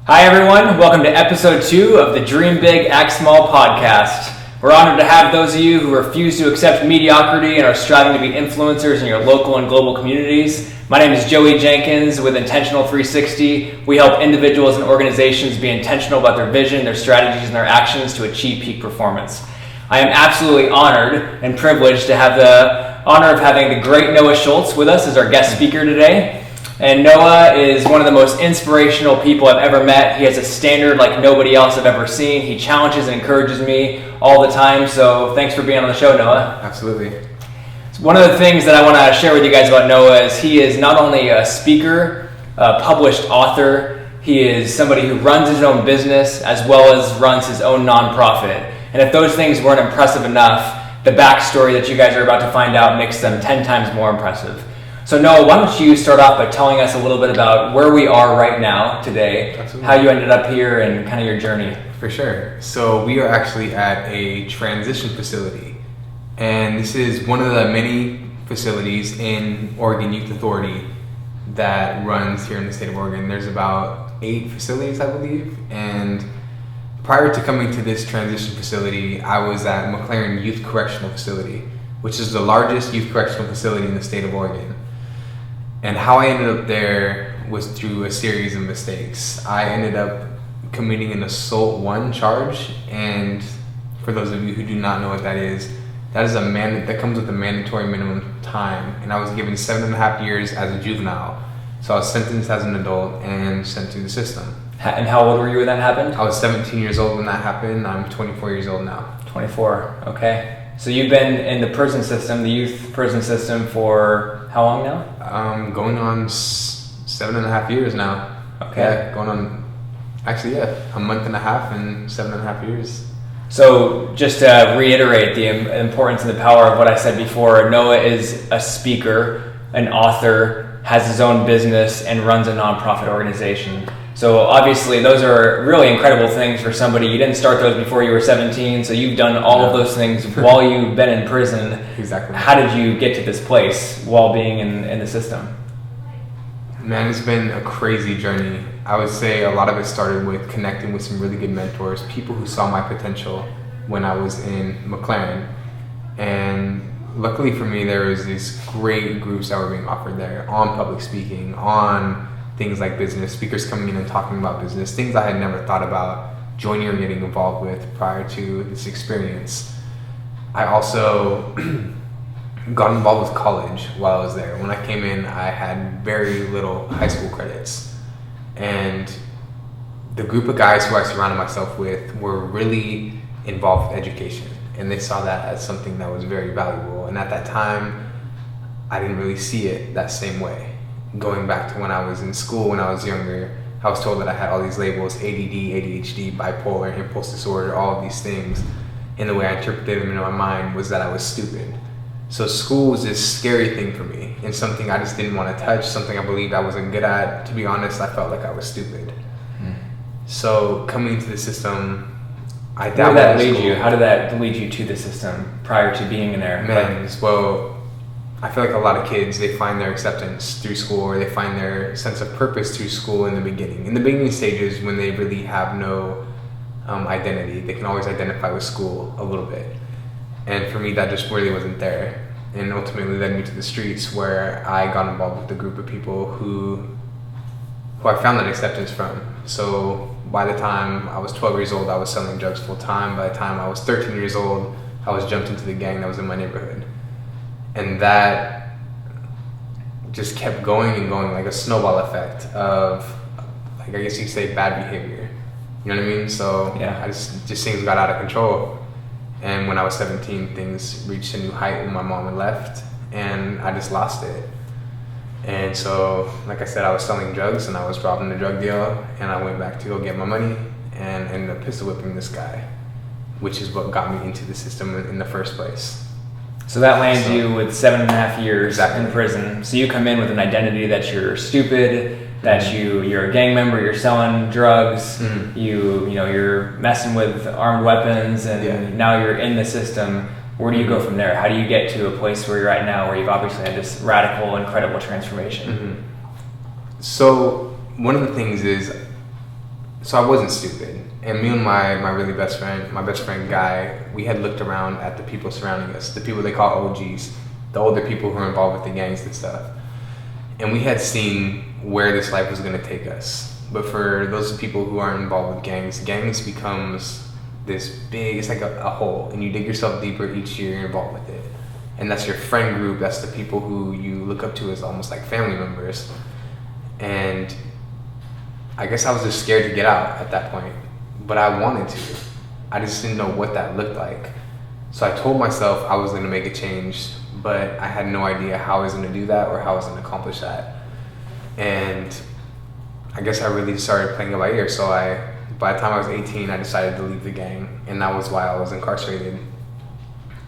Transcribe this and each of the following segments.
Hi everyone, welcome to episode 2 of the Dream Big, Act Small podcast. We're honored to have those of you who refuse to accept mediocrity and are striving to be influencers in your local and global communities. My name is Joey Jenkins with Intentional 360. We help individuals and organizations be intentional about their vision, their strategies, and their actions to achieve peak performance. I am absolutely honored and privileged to have the honor of having the great Noah Schultz with us as our guest speaker today. And Noah is one of the most inspirational people I've ever met. He has a standard like nobody else I've ever seen. He challenges and encourages me all the time. So thanks for being on the show, Noah. Absolutely. One of the things that I want to share with you guys about Noah is he is not only a speaker, a published author, he is somebody who runs his own business as well as runs his own nonprofit. And if those things weren't impressive enough, the backstory that you guys are about to find out makes them 10 times more impressive. So Noah, why don't you start off by telling us a little bit about where we are right now today, Absolutely. How you ended up here, and kind of your journey. For sure. So we are actually at a transition facility, and this is one of the many facilities in Oregon Youth Authority that runs here in the state of Oregon. There's about 8 facilities, I believe, and prior to coming to this transition facility, I was at McLaren Youth Correctional Facility, which is the largest youth correctional facility in the state of Oregon. And how I ended up there was through a series of mistakes. I ended up committing an assault 1 charge, and for those of you who do not know what that is that comes with a mandatory minimum time. And I was given 7.5 years as a juvenile. So I was sentenced as an adult and sent to the system. And how old were you when that happened? I was 17 years old when that happened. I'm 24 years old now. 24, okay. So you've been in the prison system, the youth prison system, for how long now? Going on 7.5 years now. Okay. Yeah, going on, actually, a month and a half and 7.5 years. So just to reiterate the importance and the power of what I said before, Noah is a speaker, an author, has his own business, and runs a nonprofit organization. So obviously those are really incredible things for somebody. You didn't start those before you were 17, so you've done all of those things while you've been in prison. Exactly. How did you get to this place while being in the system? Man, it's been a crazy journey. I would say a lot of it started with connecting with some really good mentors, people who saw my potential when I was in McLaren. And luckily for me, there was these great groups that were being offered there on public speaking, on things like business, speakers coming in and talking about business, things I had never thought about joining or getting involved with prior to this experience. I also got involved with college while I was there. When I came in, I had very little high school credits. And the group of guys who I surrounded myself with were really involved with education. And they saw that as something that was very valuable. And at that time, I didn't really see it that same way. Going back to when I was in school, when I was younger, I was told that I had all these labels: ADD, ADHD, bipolar, impulse disorder, all of these things. And the way I interpreted them in my mind was that I was stupid. So school was this scary thing for me, and something I just didn't want to touch, something I believed I wasn't good at. To be honest, I felt like I was stupid. So coming into the system, I Where did that lead you? How did that lead you to the system prior to being in there? Man, well, I feel like a lot of kids, they find their acceptance through school, or they find their sense of purpose through school in the beginning. In the beginning stages, when they really have no identity, they can always identify with school a little bit. And for me, that just really wasn't there. And ultimately led me to the streets, where I got involved with a group of people who I found that acceptance from. So by the time I was 12 years old, I was selling drugs full time. By the time I was 13 years old, I was jumped into the gang that was in my neighborhood. And that just kept going and going, like a snowball effect of, like, I guess you could say, bad behavior. You know what I mean? So yeah. I just things got out of control. And when I was 17, things reached a new height when my mom had left, and I just lost it. And so, like I said, I was selling drugs, and I was robbing a drug deal, and I went back to go get my money and ended up pistol whipping this guy, which is what got me into the system in the first place. So that lands you with 7.5 years Exactly. in prison. So you come in with an identity that you're stupid, that you're a gang member, you're selling drugs, you're messing with armed weapons, and now you're in the system. Where do you go from there? How do you get to a place where you're at now, where you've obviously had this radical, incredible transformation? So one of the things is So I wasn't stupid. And me and my best friend Guy, we had looked around at the people surrounding us, the people they call OGs, the older people who are involved with the gangs and stuff. And we had seen where this life was going to take us. But for those people who aren't involved with gangs becomes this big, it's like a hole, and you dig yourself deeper each year, you're involved with it. And that's your friend group, that's the people who you look up to as almost like family members. And I guess I was just scared to get out at that point, but I wanted to. I just didn't know what that looked like. So I told myself I was going to make a change, but I had no idea how I was going to do that or how I was going to accomplish that. And I guess I really started playing it by ear. So by the time I was 18, I decided to leave the gang, and that was why I was incarcerated.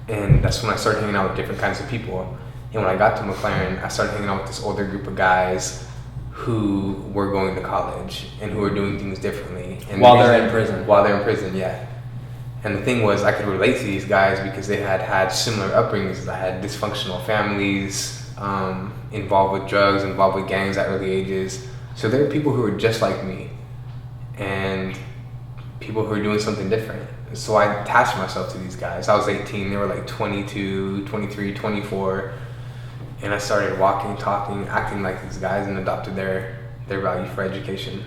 And that's when I started hanging out with different kinds of people. And when I got to McLaren, I started hanging out with this older group of guys who were going to college and who were doing things differently. And while they're in prison. While they're in prison, yeah. And the thing was, I could relate to these guys because they had similar upbringings. I had dysfunctional families, involved with drugs, involved with gangs at early ages. So there were people who were just like me, and people who were doing something different. So I attached myself to these guys. I was 18, they were like 22, 23, 24. And I started walking, talking, acting like these guys, and adopted their value for education.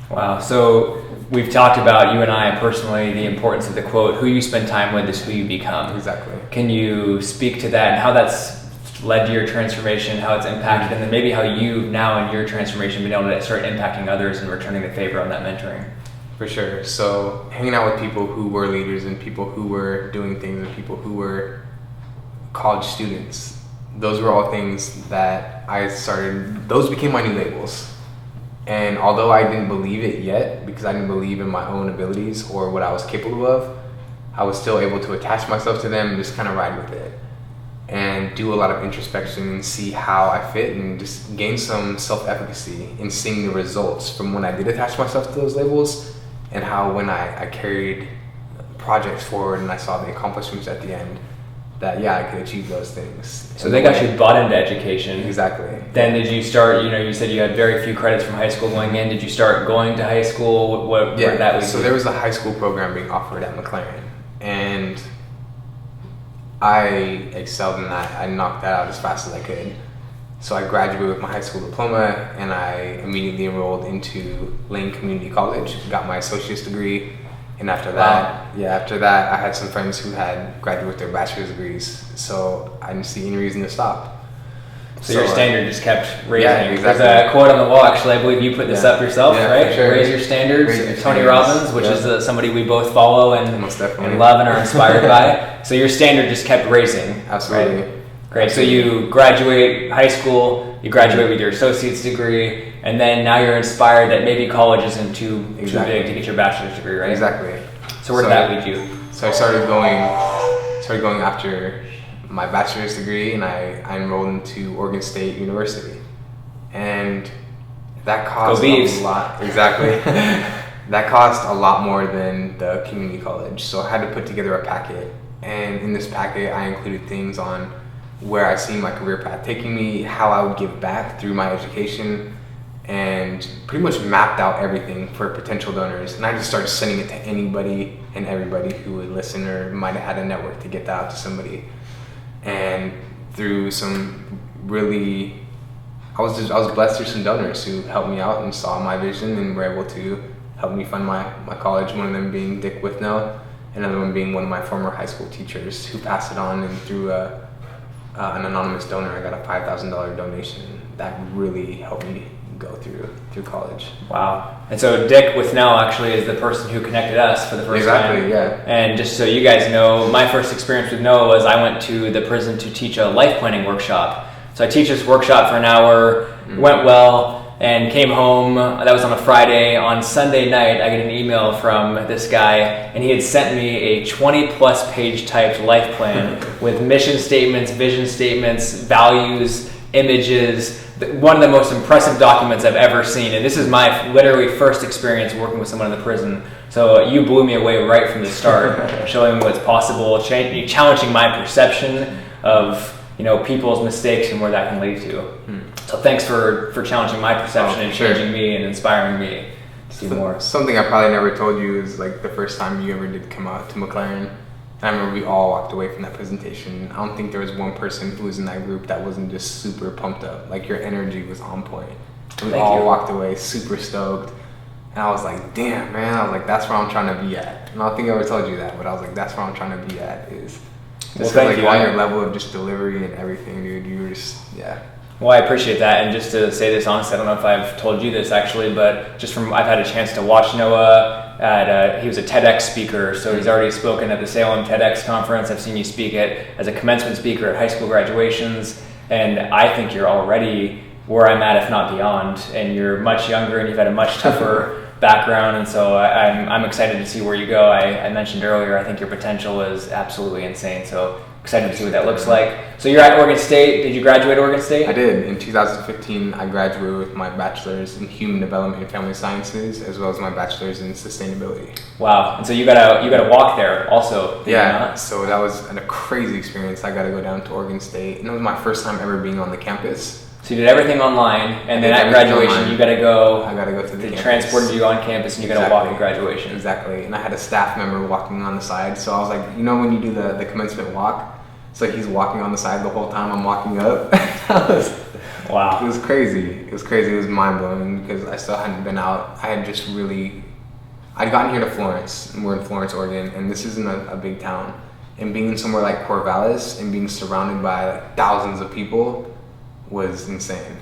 Wow. So we've talked about, you and I personally, the importance of the quote, who you spend time with is who you become. Exactly. Can you speak to that and how that's led to your transformation, how it's impacted, and then maybe how you now in your transformation been able to start impacting others and returning the favor on that mentoring? For sure. So hanging out with people who were leaders and people who were doing things and people who were college students, those were all things that those became my new labels. And although I didn't believe it yet, because I didn't believe in my own abilities or what I was capable of, I was still able to attach myself to them and just kind of ride with it and do a lot of introspection and see how I fit and just gain some self-efficacy in seeing the results from when I did attach myself to those labels, and how when I carried projects forward and I saw the accomplishments at the end, that I could achieve those things. So they got you bought into education. Exactly. Then did you start, you said you had very few credits from high school going in. Did you start going to high school? Where that was? So there was a high school program being offered at McLaren, and I excelled in that. I knocked that out as fast as I could. So I graduated with my high school diploma, and I immediately enrolled into Lane Community College, got my associate's degree. And after that, I had some friends who had graduated with their bachelor's degrees, so I didn't see any reason to stop. So your standard just kept raising. Yeah, exactly. There's a quote on the wall, actually, I believe you put this up yourself, right? Sure. Raise your standards. Tony Robbins, which is somebody we both follow and love and are inspired by. So your standard just kept raising. Absolutely. Right? Great. So you graduate high school, you graduate with your associate's degree, and then now you're inspired that maybe college isn't too big to get your bachelor's degree, right? Exactly. So where did that lead you? So I started going after my bachelor's degree, and I enrolled into Oregon State University. And that cost a lot. Exactly. That cost a lot more than the community college. So I had to put together a packet. And in this packet, I included things on where I see my career path taking me, how I would give back through my education, and pretty much mapped out everything for potential donors. And I just started sending it to anybody and everybody who would listen or might have had a network to get that out to somebody. And through some really, I was blessed through some donors who helped me out and saw my vision and were able to help me fund my college, one of them being Dick Withnell, another one being one of my former high school teachers who passed it on, and through an anonymous donor, I got a $5,000 donation that really helped me go through college. Wow. And so Dick Withnell actually is the person who connected us for the first time. Exactly, yeah. And just so you guys know, my first experience with Noah was I went to the prison to teach a life planning workshop. So I teach this workshop for an hour, went well, and came home. That was on a Friday. On Sunday night, I get an email from this guy, and he had sent me a 20-plus page typed life plan with mission statements, vision statements, values, images, one of the most impressive documents I've ever seen. And this is my literally first experience working with someone in the prison. So you blew me away right from the start, showing me what's possible, challenging my perception of people's mistakes and where that can lead to. So thanks for challenging my perception and changing me and inspiring me. do more. Something I probably never told you is like the first time you ever did come out to McLaren. I remember we all walked away from that presentation. I don't think there was one person who was in that group that wasn't just super pumped up. Like your energy was on point. We all walked away super stoked. And I was like, damn, man. I was like, that's where I'm trying to be at. And I don't think I ever told you that, but I was like, that's where I'm trying to be at is just like on your level of just delivery and everything, dude. You were just, yeah. Well, I appreciate that, and just to say this honestly, I don't know if I've told you this actually, but just from I've had a chance to watch Noah at he was a TEDx speaker, so he's already spoken at the Salem TEDx conference. I've seen you speak as a commencement speaker at high school graduations, and I think you're already where I'm at, if not beyond. And you're much younger, and you've had a much tougher background, and so I'm excited to see where you go. I mentioned earlier, I think your potential is absolutely insane. So excited to see what that looks like. So you're at Oregon State. Did you graduate Oregon State? I did. In 2015, I graduated with my bachelor's in human development and family sciences, as well as my bachelor's in sustainability. Wow. And so you gotta walk there also. Yeah. So that was a crazy experience. I got to go down to Oregon State, and it was my first time ever being on the campus. So you did everything online, and then at graduation online. I got to go to the campus. Transported you on campus, and you got to walk at graduation. Exactly. And I had a staff member walking on the side, so I was like, you know when you do the commencement walk, it's like he's walking on the side the whole time I'm walking up. Wow. It was crazy. It was mind-blowing because I still hadn't been out. I'd gotten here to Florence, and we're in Florence, Oregon, and this isn't a big town. And being somewhere like Corvallis and being surrounded by like thousands of people was insane.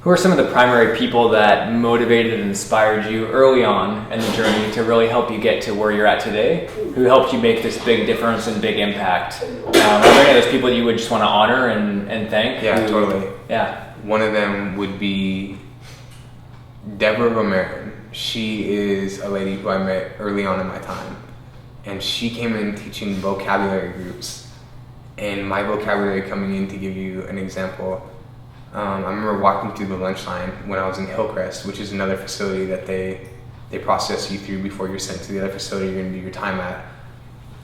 Who are some of the primary people that motivated and inspired you early on in the journey to really help you get to where you're at today? Who helped you make this big difference and big impact? Are there any of those people you would just want to honor and thank? Yeah, totally. Yeah. One of them would be Deborah Romero. She is a lady who I met early on in my time. And she came in teaching vocabulary groups. And my vocabulary, coming in to give you an example, I remember walking through the lunch line when I was in Hillcrest, which is another facility that they process you through before you're sent to the other facility you're going to do your time at.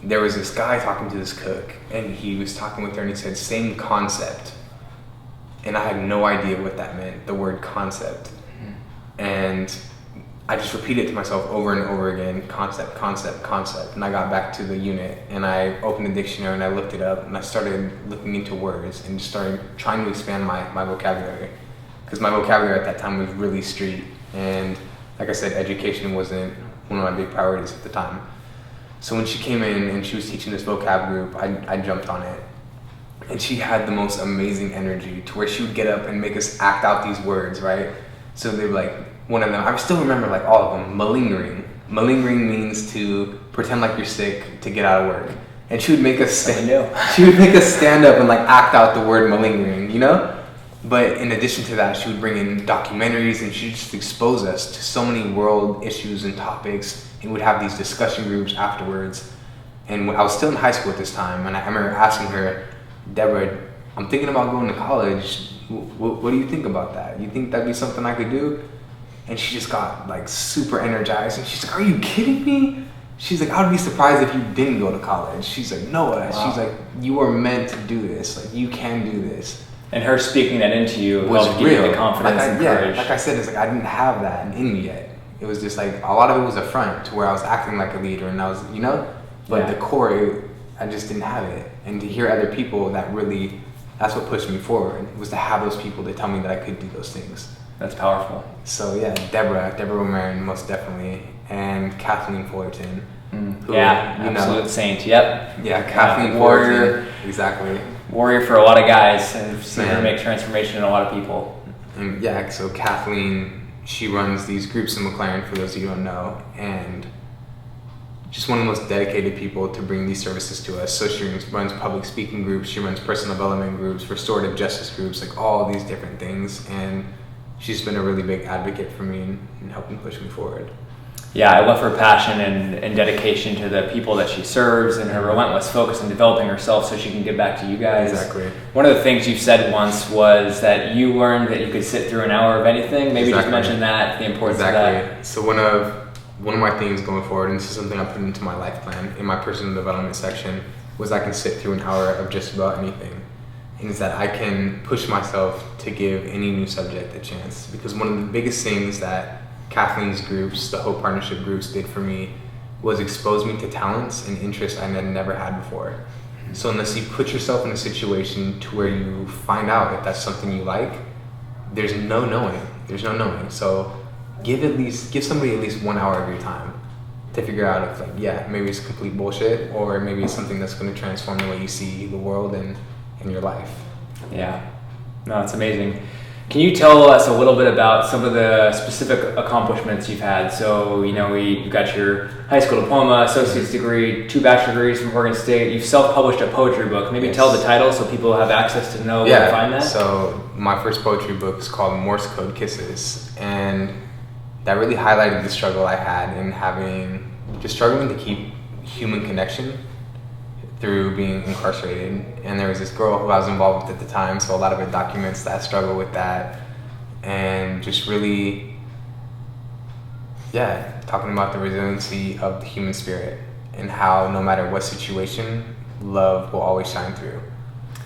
There was this guy talking to this cook, and he was talking with her, and he said, same concept. And I had no idea what that meant, the word concept. And I just repeated it to myself over and over again, concept, concept, concept. And I got back to the unit, and I opened the dictionary, and I looked it up, and I started looking into words and just started trying to expand my vocabulary. Because my vocabulary at that time was really street, and like I said, education wasn't one of my big priorities at the time. So when she came in and she was teaching this vocab group, I jumped on it. And she had the most amazing energy to where she would get up and make us act out these words, right? So they were like, one of them, I still remember like all of them, malingering. Malingering means to pretend like you're sick to get out of work. And she would make us stand up and like act out the word malingering, you know? But in addition to that, she would bring in documentaries, and she'd just expose us to so many world issues and topics, and would have these discussion groups afterwards. And I was still in high school at this time, and I remember asking her, Deborah, I'm thinking about going to college. What do you think about that? You think that'd be something I could do? And she just got like super energized, and she's like, are you kidding me? She's like, I would be surprised if you didn't go to college. She's like, Noah, wow. She's like, you are meant to do this. Like, you can do this. And her speaking that into you was helped give you the confidence and courage. Yeah, like I said, it's like I didn't have that in me yet. It was just like, a lot of it was a front to where I was acting like a leader, and I was, you know? But the core, I just didn't have it. And to hear other people that really, that's what pushed me forward, was to have those people to tell me that I could do those things. That's powerful. So yeah, Deborah Romero, most definitely, and Kathleen Fullerton. Who, absolute saint. Yep. Yeah, Kathleen warrior. Fullerton. Exactly. Warrior for a lot of guys. I've seen her make transformation in a lot of people. And yeah, so Kathleen, she runs these groups in McLaren, for those of you who don't know, and just one of the most dedicated people to bring these services to us. So she runs public speaking groups, she runs personal development groups, restorative justice groups, like all these different things. And she's been a really big advocate for me in helping push me forward. Yeah, I love her passion and dedication to the people that she serves, and her relentless focus on developing herself so she can give back to you guys. Exactly. One of the things you said once was that you learned that you could sit through an hour of anything. Maybe just mention that, the importance of that. So one of my things going forward, and this is something I put into my life plan in my personal development section, was I can sit through an hour of just about anything. And it's that I can push myself to give any new subject a chance. Because one of the biggest things that Kathleen's groups, the Hope Partnership groups did for me was expose me to talents and interests I had never had before. So unless you put yourself in a situation to where you find out if that's something you like, there's no knowing. So give somebody at least 1 hour of your time to figure out if, like, yeah, maybe it's complete bullshit, or maybe it's something that's going to transform the way you see the world and your life. Yeah, no, it's amazing. Can you tell us a little bit about some of the specific accomplishments you've had? So, you got your high school diploma, associate's degree, 2 bachelor degrees from Oregon State. You've self-published a poetry book. Maybe tell the title so people have access to know where to find that. So my first poetry book is called Morse Code Kisses, and that really highlighted the struggle I had in struggling to keep human connection through being incarcerated. And there was this girl who I was involved with at the time, so a lot of it documents that struggle with that, and just really, talking about the resiliency of the human spirit and how no matter what situation, love will always shine through.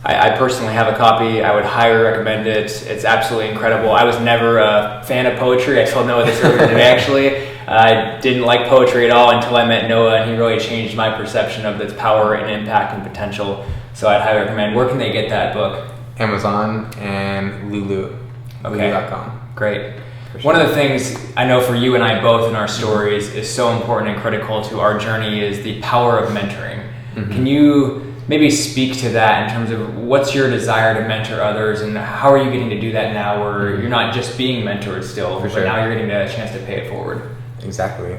I personally have a copy. I would highly recommend it. It's absolutely incredible. I was never a fan of poetry. I told Noah this earlier today, actually. I didn't like poetry at all until I met Noah, and he really changed my perception of its power and impact and potential. So I'd highly recommend. Where can they get that book? Amazon and Lulu. Okay. Lulu.com. Great. Sure. One of the things I know for you and I both in our stories is so important and critical to our journey is the power of mentoring. Mm-hmm. Can you maybe speak to that in terms of what's your desire to mentor others, and how are you getting to do that now where you're not just being mentored still, but now you're getting a chance to pay it forward? Exactly.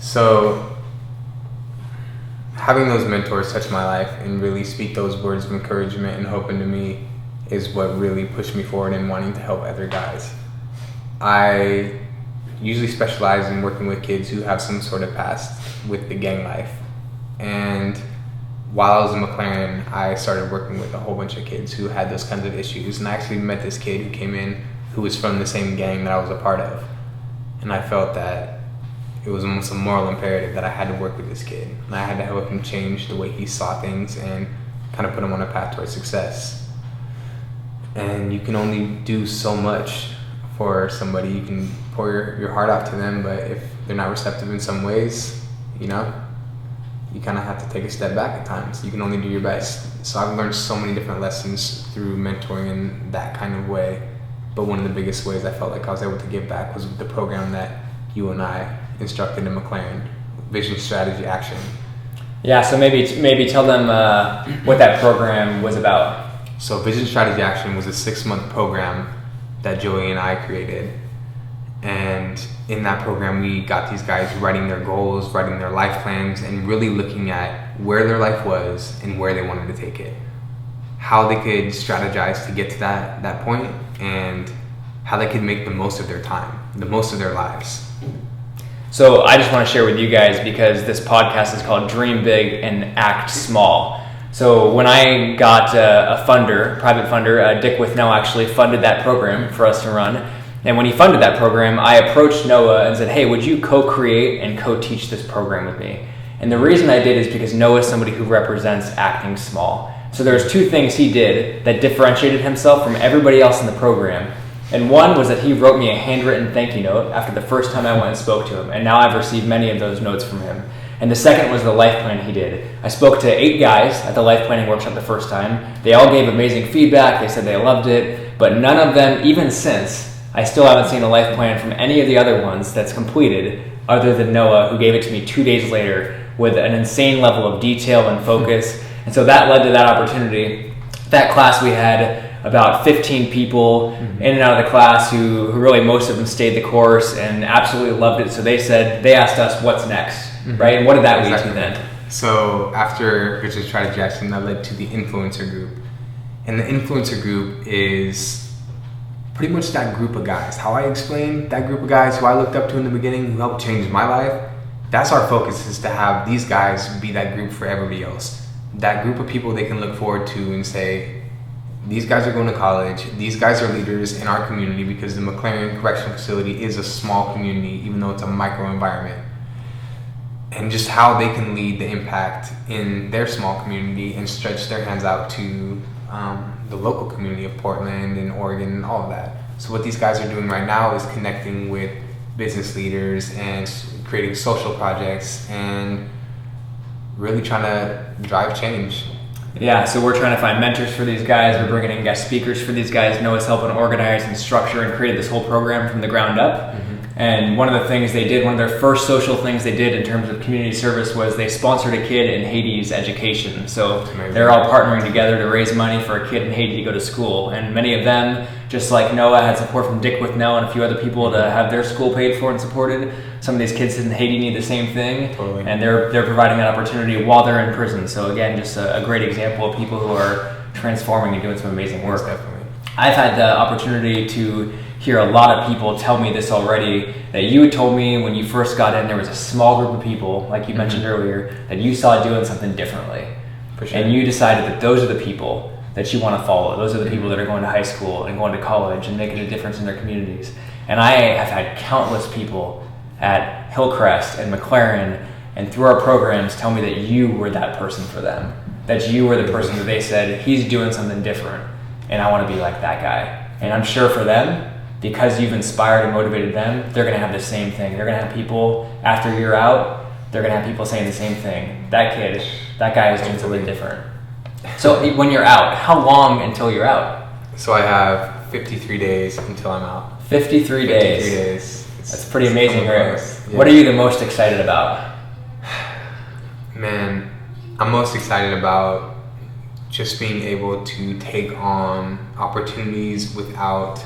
So having those mentors touch my life and really speak those words of encouragement and hope into me is what really pushed me forward in wanting to help other guys. I usually specialize in working with kids who have some sort of past with the gang life. And while I was in McLaren, I started working with a whole bunch of kids who had those kinds of issues. And I actually met this kid who came in who was from the same gang that I was a part of. And I felt that it was almost a moral imperative that I had to work with this kid. And I had to help him change the way he saw things and kind of put him on a path towards success. And you can only do so much for somebody. You can pour your heart out to them, but if they're not receptive in some ways, you kind of have to take a step back at times. You can only do your best. So I've learned so many different lessons through mentoring in that kind of way. But one of the biggest ways I felt like I was able to give back was with the program that you and I instructed in McLaren, Vision, Strategy, Action. Yeah, so maybe tell them what that program was about. So Vision, Strategy, Action was a 6-month program that Joey and I created. And in that program, we got these guys writing their goals, writing their life plans, and really looking at where their life was and where they wanted to take it. How they could strategize to get to that point, and how they could make the most of their time, the most of their lives. So I just want to share with you guys, because this podcast is called Dream Big and Act Small. So when I got a funder, private funder, Dick Withnell actually funded that program for us to run. And when he funded that program, I approached Noah and said, hey, would you co-create and co-teach this program with me? And the reason I did is because Noah is somebody who represents acting small. So there's 2 things he did that differentiated himself from everybody else in the program. And one was that he wrote me a handwritten thank you note after the first time I went and spoke to him. And now I've received many of those notes from him. And the second was the life plan he did. I spoke to 8 guys at the life planning workshop the first time. They all gave amazing feedback. They said they loved it. But none of them, even since, I still haven't seen a life plan from any of the other ones that's completed, other than Noah, who gave it to me 2 days later with an insane level of detail and focus. And so that led to that opportunity. That class, we had about 15 people in and out of the class who really, most of them stayed the course and absolutely loved it. So they asked us, what's next, right? And what did that lead to then? So after Vision, Strategy, Action, that led to the influencer group. And the influencer group is pretty much that group of guys. How I explained that group of guys who I looked up to in the beginning, who helped change my life, that's our focus, is to have these guys be that group for everybody else. That group of people they can look forward to and say, these guys are going to college, these guys are leaders in our community, because the McLaren Correctional Facility is a small community, even though it's a micro environment. And just how they can lead the impact in their small community and stretch their hands out to the local community of Portland and Oregon and all of that. So what these guys are doing right now is connecting with business leaders and creating social projects and really trying to drive change. Yeah, so we're trying to find mentors for these guys. We're bringing in guest speakers for these guys. Noah's helping organize and structure and create this whole program from the ground up. And one of the things they did, one of their first social things they did in terms of community service was they sponsored a kid in Haiti's education. So they're all partnering together to raise money for a kid in Haiti to go to school. And many of them, just like Noah, had support from Dick with Nell and a few other people to have their school paid for and supported. Some of these kids in Haiti need the same thing. Totally. And they're providing that opportunity while they're in prison. So again, just a great example of people who are transforming and doing some amazing work. Yes, definitely. I've had the opportunity to hear a lot of people tell me this already, that you had told me when you first got in, there was a small group of people, like you mentioned earlier, that you saw doing something differently. For sure. And you decided that those are the people that you want to follow. Those are the people that are going to high school and going to college and making a difference in their communities. And I have had countless people at Hillcrest and McLaren and through our programs tell me that you were that person for them. That you were the person that they said, he's doing something different and I want to be like that guy. And I'm sure for them, because you've inspired and motivated them, they're going to have the same thing. They're going to have people, after you're out, they're going to have people saying the same thing. That kid, that guy is doing something different. So when you're out, how long until you're out? So I have 53 days until I'm out. 53 days. 53 days. That's pretty amazing, right? Yeah. What are you the most excited about? Man, I'm most excited about just being able to take on opportunities without.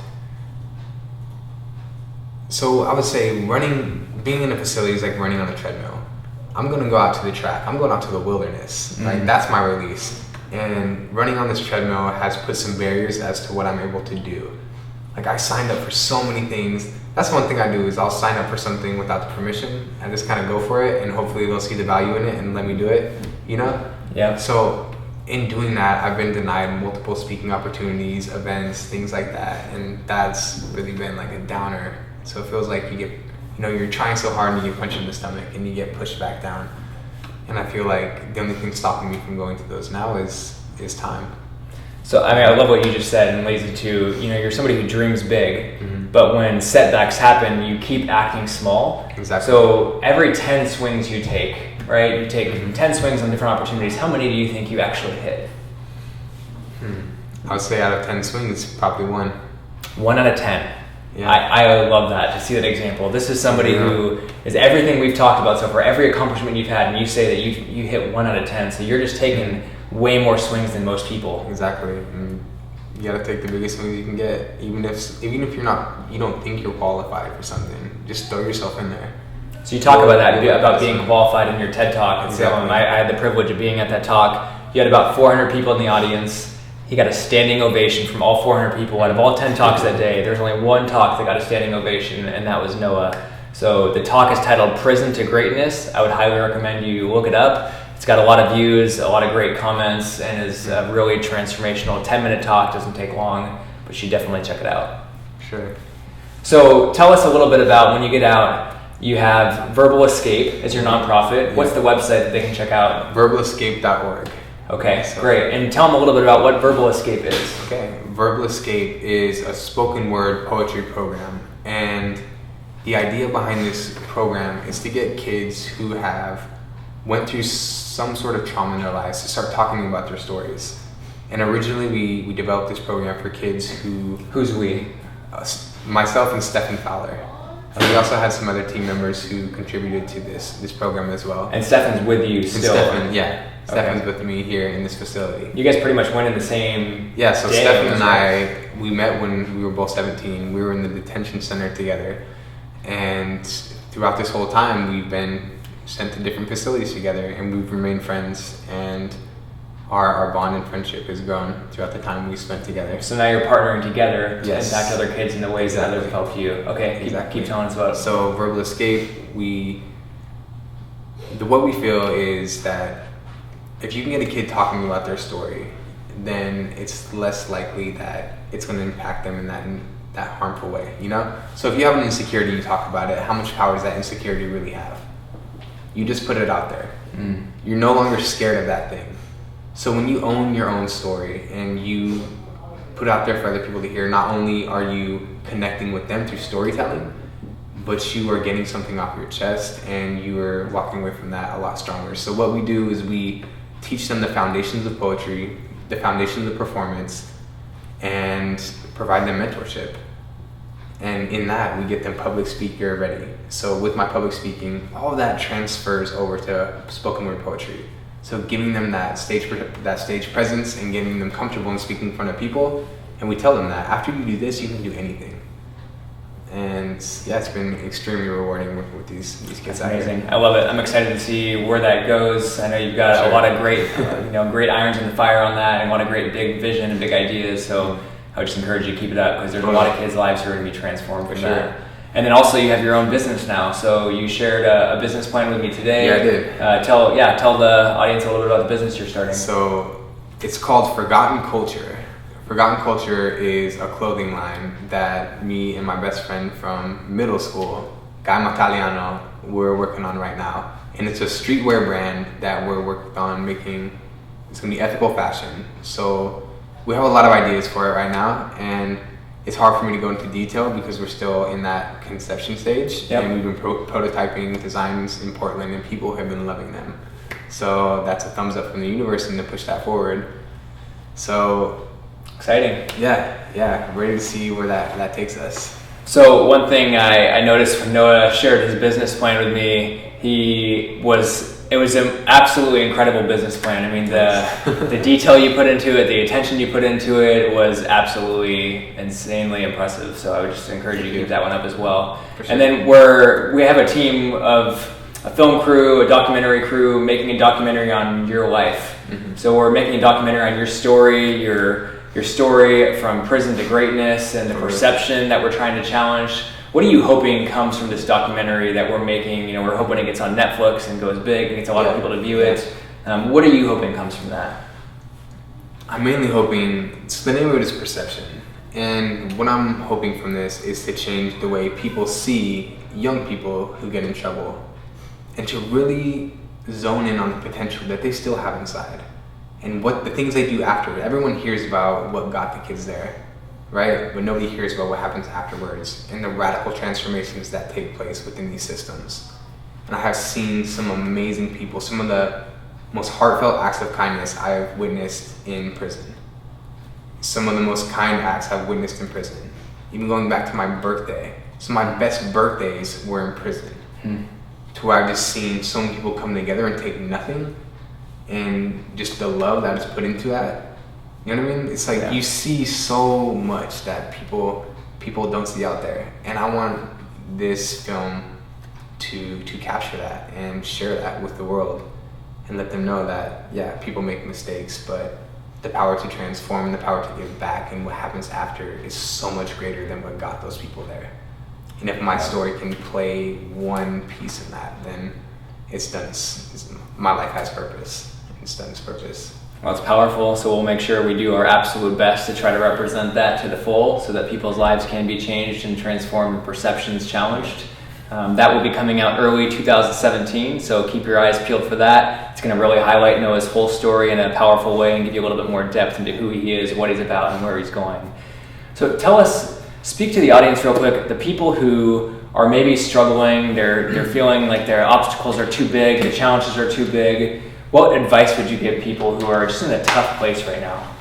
So I would say being in a facility is like running on a treadmill. I'm gonna go out to the track. I'm going out to the wilderness. Like that's my release. And running on this treadmill has put some barriers as to what I'm able to do. Like I signed up for so many things. That's one thing I do is I'll sign up for something without the permission. I just kind of go for it and hopefully they'll see the value in it and let me do it, you know? Yeah. So in doing that, I've been denied multiple speaking opportunities, events, things like that. And that's really been like a downer. So it feels like you're trying so hard and you get punched in the stomach and you get pushed back down. And I feel like the only thing stopping me from going to those now is time. So, I mean, I love what you just said and lays into, you're somebody who dreams big, but when setbacks happen, you keep acting small. Exactly. So every 10 swings you take, right? You take 10 swings on different opportunities. How many do you think you actually hit? I would say out of 10 swings, probably one. 1 out of 10. Yeah. I love that, to see that example. This is somebody who is everything we've talked about so far, every accomplishment you've had, and you say that you hit 1 out of 10. So you're just taking way more swings than most people. Exactly. And you gotta take the biggest swings you can get, even if you don't think you're qualified for something. Just throw yourself in there. So you talk about that, about being qualified in your TED Talk. Exactly. I had the privilege of being at that talk. You had about 400 people in the audience. He got a standing ovation from all 400 people. Out of all 10 talks that day, there's only one talk that got a standing ovation, and that was Noah. So the talk is titled Prison to Greatness. I would highly recommend you look it up. It's got a lot of views, a lot of great comments, and is really transformational. 10-minute talk, doesn't take long, but you should definitely check it out. Sure. So tell us a little bit about when you get out. You have Verbal Escape as your nonprofit. What's the website that they can check out? Verbalescape.org. Okay, great. And tell them a little bit about what Verbal Escape is. Okay, Verbal Escape is a spoken word poetry program. And the idea behind this program is to get kids who have went through some sort of trauma in their lives to start talking about their stories. And originally we developed this program for kids who... Who's we? Myself and Stephen Fowler. And we also had some other team members who contributed to this program as well. And Stephen's with you still? Stephen's with me here in this facility. You guys pretty much went in the same Yeah, so day, Stephen and I, we met when we were both 17. We were in the detention center together. And throughout this whole time, we've been sent to different facilities together, and we've remained friends. And our bond and friendship has grown throughout the time we spent together. So now you're partnering together to Yes. impact other kids in the ways that others help you. Okay, keep telling us about it. So Verbal Escape, what we feel is that if you can get a kid talking about their story, then it's less likely that it's going to impact them in that harmful way, you know? So if you have an insecurity, you talk about it, how much power does that insecurity really have? You just put it out there. You're no longer scared of that thing. So when you own your own story and you put it out there for other people to hear, not only are you connecting with them through storytelling, but you are getting something off your chest and you are walking away from that a lot stronger. So what we do is we teach them the foundations of poetry, the foundations of performance, and provide them mentorship. And in that, we get them public speaker ready. So with my public speaking, all of that transfers over to spoken word poetry. So giving them that stage presence and getting them comfortable in speaking in front of people. And we tell them that after you do this, you can do anything. And yeah, it's been extremely rewarding working with these kids. That's amazing. I love it. I'm excited to see where that goes. I know you've got a lot of great, great irons in the fire on that, and a lot of great big vision and big ideas. So I would just encourage you to keep it up, because there's a lot of kids' lives who are going to be transformed from that. And then also you have your own business now. So you shared a business plan with me today. Yeah, I did. Tell the audience a little bit about the business you're starting. So it's called Forgotten Culture. Forgotten Culture is a clothing line that me and my best friend from middle school, Guy Mataliano, we're working on right now. And it's a streetwear brand that we're working on making. It's going to be ethical fashion. So we have a lot of ideas for it right now, and it's hard for me to go into detail because we're still in that conception stage. Yep. And we've been prototyping designs in Portland, and people have been loving them. So that's a thumbs up from the universe and to push that forward. So exciting. Yeah, ready to see where that takes us. So one thing I noticed when Noah shared his business plan with me, it was an absolutely incredible business plan. I mean, the detail you put into it, the attention you put into it was absolutely insanely impressive. So I would just encourage you to keep that one up as well. Sure. And then we have a team of a film crew, a documentary crew, making a documentary on your life. Mm-hmm. So we're making a documentary on your story, your story from prison to greatness, and the perception that we're trying to challenge. What are you hoping comes from this documentary that we're making? We're hoping it gets on Netflix and goes big and gets a lot of people to view it. What are you hoping comes from that? I'm mainly hoping, so the name of it is perception. And what I'm hoping from this is to change the way people see young people who get in trouble, and to really zone in on the potential that they still have inside and what the things they do after. Everyone hears about what got the kids there, right? But nobody hears about what happens afterwards and the radical transformations that take place within these systems. And I have seen some amazing people, some of the most heartfelt acts of kindness I've witnessed in prison. Some of the most kind acts I've witnessed in prison. Even going back to my birthday. Some of my best birthdays were in prison. To where I've just seen so many people come together and take nothing, and just the love that is put into that. You know what I mean? It's like you see so much that people don't see out there, and I want this film to capture that and share that with the world, and let them know that people make mistakes, but the power to transform, the power to give back, and what happens after is so much greater than what got those people there. And if my story can play one piece in that, then it's done. My life has purpose. It's done its purpose. Well, it's powerful, so we'll make sure we do our absolute best to try to represent that to the full, so that people's lives can be changed and transformed and perceptions challenged. That will be coming out early 2017, so keep your eyes peeled for that. It's going to really highlight Noah's whole story in a powerful way and give you a little bit more depth into who he is, what he's about, and where he's going. So speak to the audience real quick, the people who are maybe struggling, they're feeling like their obstacles are too big, the challenges are too big. What advice would you give people who are just in a tough place right now?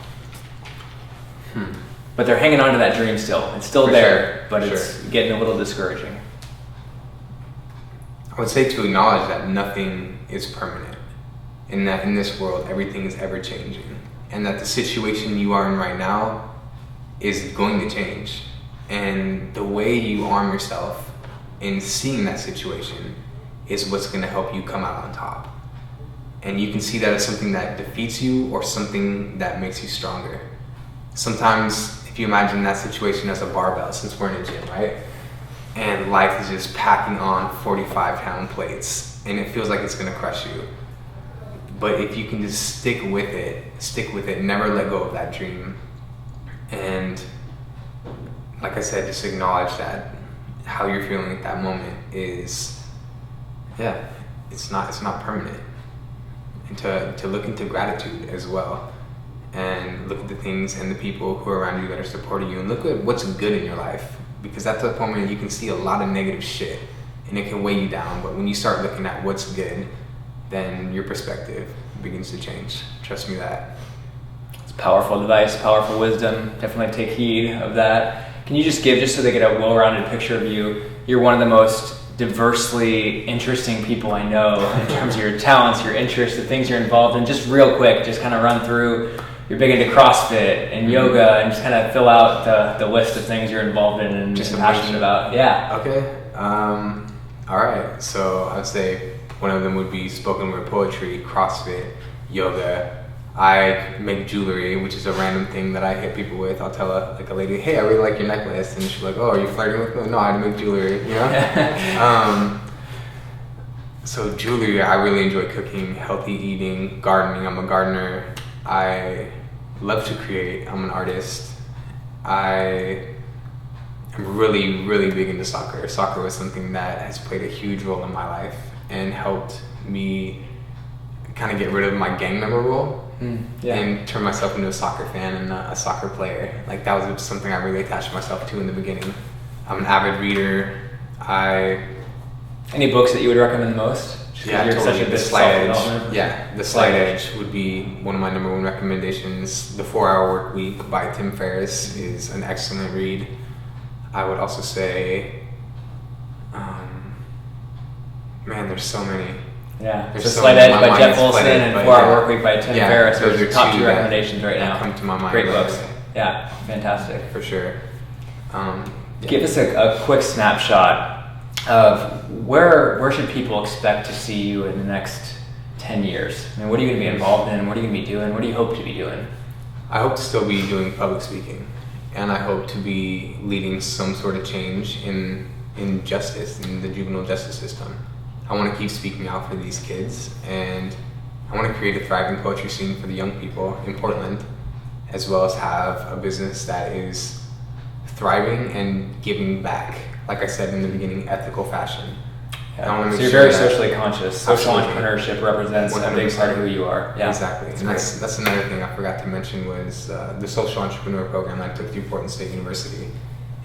But they're hanging on to that dream still. It's still there, but it's getting a little discouraging. I would say to acknowledge that nothing is permanent, and that in this world everything is ever changing, and that the situation you are in right now is going to change. And the way you arm yourself in seeing that situation is what's going to help you come out on top. And you can see that as something that defeats you or something that makes you stronger. Sometimes, if you imagine that situation as a barbell, since we're in a gym, right? And life is just packing on 45-pound plates, and it feels like it's going to crush you. But if you can just stick with it, never let go of that dream. And like I said, just acknowledge that how you're feeling at that moment is, it's not permanent. And to look into gratitude as well, and look at the things and the people who are around you that are supporting you, and look at what's good in your life. because at that moment you can see a lot of negative shit and it can weigh you down. But when you start looking at what's good, then your perspective begins to change. Trust me that. It's powerful advice, powerful wisdom. Definitely take heed of that. Can you just give, just so they get a well-rounded picture of you, you're one of the most diversely interesting people I know in terms of your talents, your interests, the things you're involved in. Just real quick, just kind of run through. You're big into CrossFit and yoga, and just kind of fill out the list of things you're involved in and just passionate about. Yeah. Okay. All right. So I'd say one of them would be spoken word poetry, CrossFit, yoga. I make jewelry, which is a random thing that I hit people with. I'll tell a lady, hey, I really like your necklace. And she's like, oh, are you flirting with me? No, I make jewelry, you know? So jewelry, I really enjoy cooking, healthy eating, gardening. I'm a gardener. I love to create. I'm an artist. I am really, really big into soccer. Soccer was something that has played a huge role in my life and helped me kind of get rid of my gang member role and turn myself into a soccer fan and a soccer player. Like that was something I really attached myself to in the beginning. I'm an avid reader. Any books that you would recommend most? Yeah, you're totally. Such a The Slight Edge. Yeah, The Slight Edge would be one of my number one recommendations. The 4-Hour Work Week by Tim Ferriss is an excellent read. I would also say, man, there's so many. Yeah, there's so Slight Edge by Jeff Olson and 4-Hour Work Week by Tim Ferriss. Those are top two recommendations right now. Come to my mind. Great books. Yeah, fantastic. For sure. Give us a quick snapshot of where should people expect to see you in the next 10 years? I mean, what are you going to be involved in? What are you going to be doing? What do you hope to be doing? I hope to still be doing public speaking, and I hope to be leading some sort of change in justice, in the juvenile justice system. I want to keep speaking out for these kids, and I want to create a thriving poetry scene for the young people in Portland, as well as have a business that is thriving and giving back. Like I said in the beginning, ethical fashion. Yeah. So you're very socially conscious. Social entrepreneurship represents 100%. A big part of who you are. Yeah. Exactly. And that's another thing I forgot to mention was the social entrepreneur program I took through Portland State University.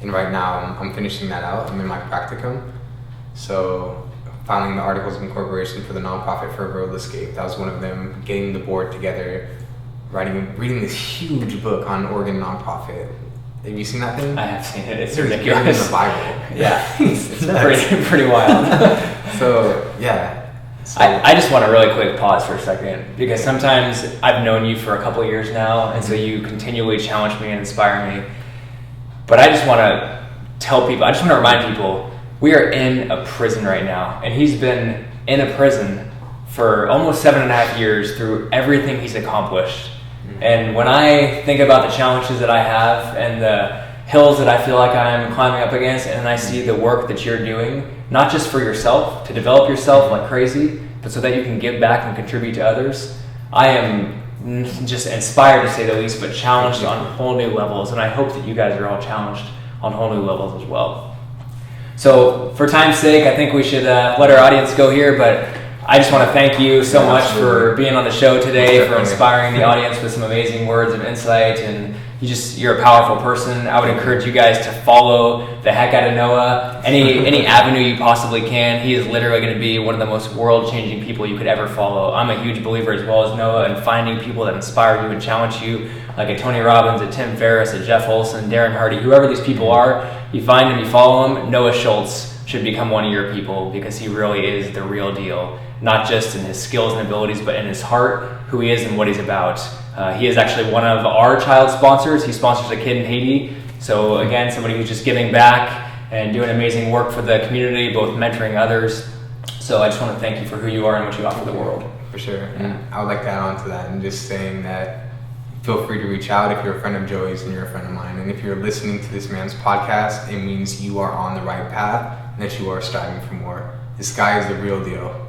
And right now I'm finishing that out. I'm in my practicum. So filing the articles of incorporation for the nonprofit for Road Escape. That was one of them. Getting the board together, reading this huge book on Oregon nonprofit. Have you seen that thing? I have seen it. It's ridiculous. It's in the Bible. Yeah, it's pretty wild. So yeah. I just want to really quick pause for a second, because sometimes I've known you for a couple of years now, and so you continually challenge me and inspire me. But I just want to tell people, I just want to remind people, we are in a prison right now, and he's been in a prison for almost 7.5 years through everything he's accomplished. And when I think about the challenges that I have and the hills that I feel like I'm climbing up against, and I see the work that you're doing, not just for yourself, to develop yourself like crazy, but so that you can give back and contribute to others, I am just inspired, to say the least, but challenged on whole new levels. And I hope that you guys are all challenged on whole new levels as well. So for time's sake, I think we should let our audience go here, but I just want to thank you so much for being on the show today, for inspiring the audience with some amazing words of insight, and you're a powerful person. I would encourage you guys to follow the heck out of Noah. Any avenue you possibly can. He is literally going to be one of the most world-changing people you could ever follow. I'm a huge believer, as well as Noah, in finding people that inspire you and challenge you, like a Tony Robbins, a Tim Ferriss, a Jeff Olson, Darren Hardy, whoever these people are. You find them, you follow them. Noah Schultz should become one of your people, because he really is the real deal. Not just in his skills and abilities, but in his heart, who he is and what he's about. He is actually one of our child sponsors. He sponsors a kid in Haiti. So again, somebody who's just giving back and doing amazing work for the community, both mentoring others. So I just want to thank you for who you are and what you offer the world. For sure. And I would like to add on to that and just saying that feel free to reach out if you're a friend of Joey's and you're a friend of mine. And if you're listening to this man's podcast, it means you are on the right path and that you are striving for more. This guy is the real deal.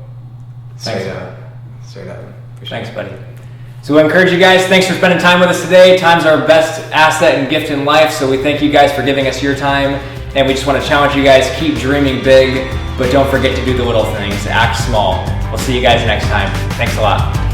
Straight up. For sure. Thanks, buddy. So we encourage you guys, thanks for spending time with us today. Time's our best asset and gift in life, so we thank you guys for giving us your time. And we just want to challenge you guys, keep dreaming big, but don't forget to do the little things. Act small. We'll see you guys next time. Thanks a lot.